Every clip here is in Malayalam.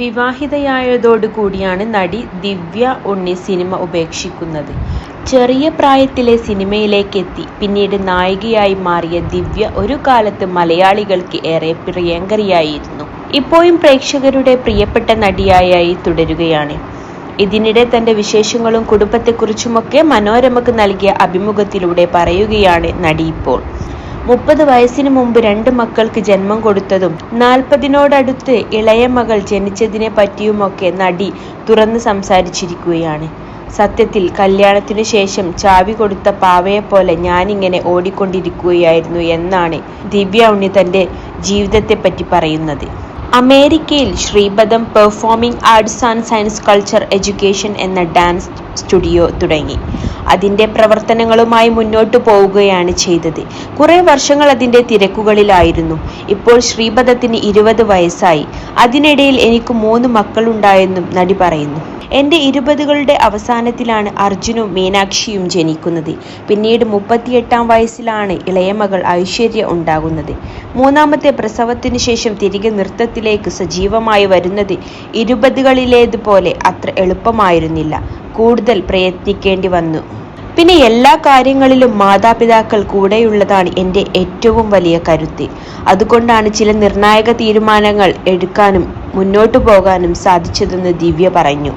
വിവാഹിതയായതോടുകൂടിയാണ് നടി ദിവ്യ ഉണ്ണി സിനിമ ഉപേക്ഷിക്കുന്നത്. ചെറിയ പ്രായത്തിലെ സിനിമയിലേക്കെത്തി പിന്നീട് നായികയായി മാറിയ ദിവ്യ ഒരു കാലത്ത് മലയാളികൾക്ക് ഏറെ പ്രിയങ്കരിയായിരുന്നു. ഇപ്പോഴും പ്രേക്ഷകരുടെ പ്രിയപ്പെട്ട നടിയായി തുടരുകയാണ്. ഇതിനിടെ തന്റെ വിശേഷങ്ങളും കുടുംബത്തെക്കുറിച്ചുമൊക്കെ മനോരമയ്ക്ക് നൽകിയ അഭിമുഖത്തിലൂടെ പറയുകയാണ് നടി ഇപ്പോൾ. 30 വയസ്സിന് മുമ്പ് 2 മക്കൾക്ക് ജന്മം കൊടുത്തതും 40നോടടുത്ത് ഇളയ മകൾ ജനിച്ചതിനെ പറ്റിയുമൊക്കെ നടി തുറന്ന് സംസാരിച്ചിരിക്കുകയാണ്. സത്യത്തിൽ കല്യാണത്തിനു ശേഷം ചാവി കൊടുത്ത പാവയെപ്പോലെ ഞാനിങ്ങനെ ഓടിക്കൊണ്ടിരിക്കുകയായിരുന്നു എന്നാണ് ദിവ്യ ഉണ്ണി തന്റെ ജീവിതത്തെപ്പറ്റി പറയുന്നത്. അമേരിക്കയിൽ Sreepadam performing arts and science culture education എന്ന ഡാൻസ് സ്റ്റുഡിയോ തുടങ്ങി. അതിൻ്റെ പ്രവർത്തനങ്ങളുമായി മുന്നോട്ടു പോവുകയാണ് ചെയ്തത്. കുറേ വർഷങ്ങൾ അതിൻ്റെ തിരക്കുകളിലായിരുന്നു. ഇപ്പോൾ ശ്രീപദത്തിന് 20 വയസ്സായി. അതിനിടയിൽ എനിക്ക് 3 മക്കളുണ്ടായെന്നും നടി പറയുന്നു. എൻ്റെ 20കളുടെ അവസാനത്തിലാണ് അർജുനും മീനാക്ഷിയും ജനിക്കുന്നത്. പിന്നീട് 38ാം വയസ്സിലാണ് ഇളയമകൾ ഐശ്വര്യ ഉണ്ടാകുന്നത്. 3ാമത്തെ പ്രസവത്തിനു ശേഷം തിരികെ നൃത്തത്തിലേക്ക് സജീവമായി വരുന്നത് 20കളിലേതുപോലെ അത്ര എളുപ്പമായിരുന്നില്ല. കൂടുതൽ പ്രയത്നിക്കേണ്ടി വന്നു. പിന്നെ എല്ലാ കാര്യങ്ങളിലും മാതാപിതാക്കൾ കൂടെയുള്ളതാണ് എൻ്റെ ഏറ്റവും വലിയ കരുത്ത്. അതുകൊണ്ടാണ് ചില നിർണായക തീരുമാനങ്ങൾ എടുക്കാനും മുന്നോട്ടു പോകാനും സാധിച്ചതെന്ന് ദിവ്യ പറഞ്ഞു.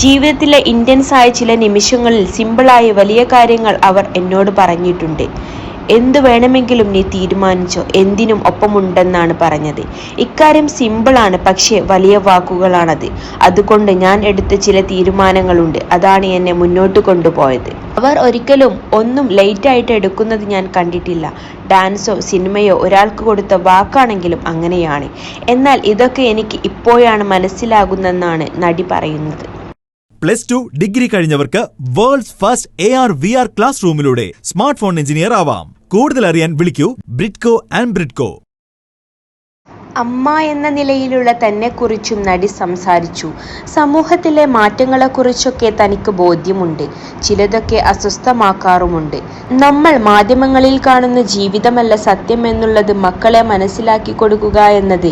ജീവിതത്തിലെ ഇൻറ്റൻസ് ആയ ചില നിമിഷങ്ങളിൽ സിമ്പിളായ വലിയ കാര്യങ്ങൾ അവർ എന്നോട് പറഞ്ഞിട്ടുണ്ട്. എന്തു വേണമെങ്കിലും നീ തീരുമാനിച്ചോ, എന്തിനും ഒപ്പമുണ്ടെന്നാണ് പറഞ്ഞത്. ഇക്കാര്യം സിമ്പിളാണ്, പക്ഷേ വലിയ വാക്കുകളാണത്. അതുകൊണ്ട് ഞാൻ എടുത്ത ചില തീരുമാനങ്ങളുണ്ട്. അതാണ് എന്നെ മുന്നോട്ട് കൊണ്ടുപോയത്. അവർ ഒരിക്കലും ഒന്നും ലേറ്റായിട്ട് എടുക്കുന്നത് ഞാൻ കണ്ടിട്ടില്ല. ഡാൻസോ സിനിമയോ ഒരാൾക്ക് കൊടുത്ത വാക്കാണെങ്കിലും അങ്ങനെയാണ്. എന്നാൽ ഇതൊക്കെ എനിക്ക് ഇപ്പോഴാണ് മനസ്സിലാകുന്നെന്നാണ് നടി പറയുന്നത്. +2 ഡിഗ്രി കഴിഞ്ഞവർക്ക് വേൾഡ്സ് ഫസ്റ്റ് AR/VR ക്ലാസ് റൂമിലൂടെ സ്മാർട്ട് ഫോൺ എഞ്ചിനീയർ ആവാം. കൂടുതൽ അറിയാൻ വിളിക്കൂ ബ്രിഡ്കോ ആൻഡ് ബ്രിഡ്കോ. അമ്മ എന്ന നിലയിലുള്ള തന്നെക്കുറിച്ചും നടി സംസാരിച്ചു. സമൂഹത്തിലെ മാറ്റങ്ങളെക്കുറിച്ചൊക്കെ തനിക്ക് ബോധ്യമുണ്ട്. ചിലതൊക്കെ അസ്വസ്ഥമാക്കാറുമുണ്ട്. നമ്മൾ മാധ്യമങ്ങളിൽ കാണുന്ന ജീവിതമല്ല സത്യം എന്നുള്ളത് മക്കളെ മനസ്സിലാക്കി കൊടുക്കുക എന്നത്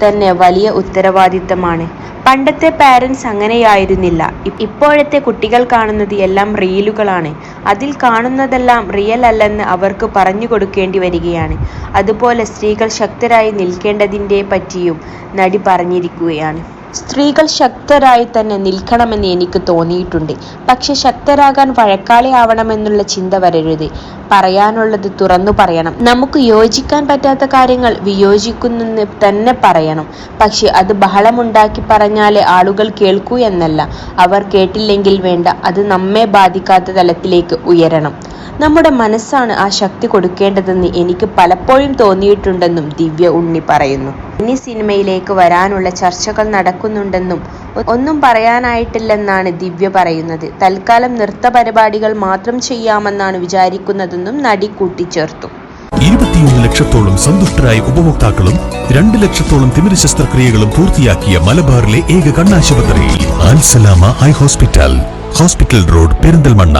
തന്നെ വലിയ ഉത്തരവാദിത്തമാണ്. പണ്ടത്തെ പാരൻസ് അങ്ങനെയായിരുന്നില്ല. ഇപ്പോഴത്തെ കുട്ടികൾ കാണുന്നത് എല്ലാം റീലുകളാണ്. അതിൽ കാണുന്നതെല്ലാം റിയൽ അല്ലെന്ന് അവർക്ക് പറഞ്ഞു കൊടുക്കേണ്ടി വരികയാണ്. അതുപോലെ സ്ത്രീകൾ ശക്തരായി നിൽക്കേണ്ടതിൻ്റെ പറ്റിയും നടി പറഞ്ഞിരിക്കുകയാണ്. സ്ത്രീകൾ ശക്തരായി തന്നെ നിൽക്കണമെന്ന് എനിക്ക് തോന്നിയിട്ടുണ്ട്. പക്ഷെ ശക്തരാകാൻ വഴക്കാളി ആവണമെന്നുള്ള ചിന്ത വരരുത്. പറയാനുള്ളത് തുറന്നു പറയണം. നമുക്ക് യോജിക്കാൻ പറ്റാത്ത കാര്യങ്ങൾ വിയോജിക്കുന്നെന്ന് തന്നെ പറയണം. പക്ഷെ അത് ബഹളമുണ്ടാക്കി പറഞ്ഞാലേ ആളുകൾ കേൾക്കൂ എന്നല്ല. അവർ കേട്ടില്ലെങ്കിൽ വേണ്ട, അത് നമ്മെ ബാധിക്കാത്ത തലത്തിലേക്ക് ഉയരണം. നമ്മുടെ മനസ്സാണ് ആ ശക്തി കൊടുക്കേണ്ടതെന്ന് എനിക്ക് പലപ്പോഴും തോന്നിയിട്ടുണ്ടെന്നും ദിവ്യ ഉണ്ണി പറയുന്നു. ഇനി സിനിമയിലേക്ക് വരാനുള്ള ചർച്ചകൾ നടക്കുന്നുണ്ടെന്നും ഒന്നും പറയാനായിട്ടില്ലെന്നാണ് ദിവ്യ പറയുന്നത്. തൽക്കാലം നൃത്ത പരിപാടികൾ മാത്രം ചെയ്യാമെന്നാണ് വിചാരിക്കുന്നതെന്നും നടി കൂട്ടിച്ചേർത്തു. 21 ലക്ഷത്തോളം സന്തുഷ്ടരായ ഉപഭോക്താക്കളും 2 ലക്ഷത്തോളം തിമിര ശസ്ത്രക്രിയകളും പൂർത്തിയാക്കിയ മലബാറിലെ ഏക കണ്ണാശുപത്രി അൽ സലാമ ഐ ഹോസ്പിറ്റൽ റോഡ്, പെരിന്തൽമണ്ണ.